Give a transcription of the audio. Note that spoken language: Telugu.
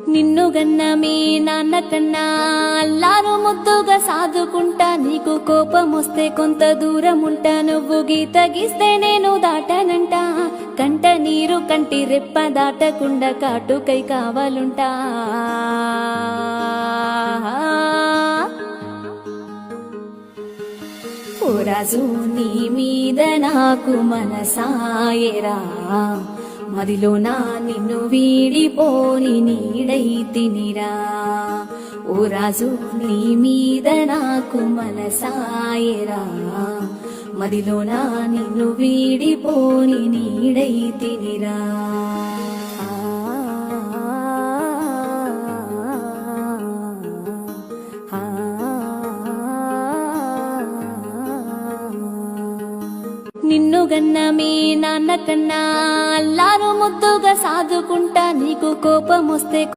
నిన్ను గన్న మీ నాన్న కన్నా అల్లారు ముద్దుగా సాదుకుంటా, నీకు కోపమొస్తే కొంత దూరం ఉంటా, నువ్వు గీత గీస్తే నేను దాటానంట, కంట నీరు కంటి రెప్ప దాటకుండా కాటుకై కావాలుంటా. ఓ రాజు నీ మీద నాకు మనసాయరా, మదిలో నా నిన్ను వీడిపోని నీడై తినిరా. ఓ రాజు నీ మీద నాకు మనసాయరా, మదిలో నా నిన్ను వీడిపోని నీడై తినిరా. నిన్ను గన్న మీ నాన్న కన్నా అల్లారు ముద్దుగా సాదుకుంటా, నీకు కోపమొస్తే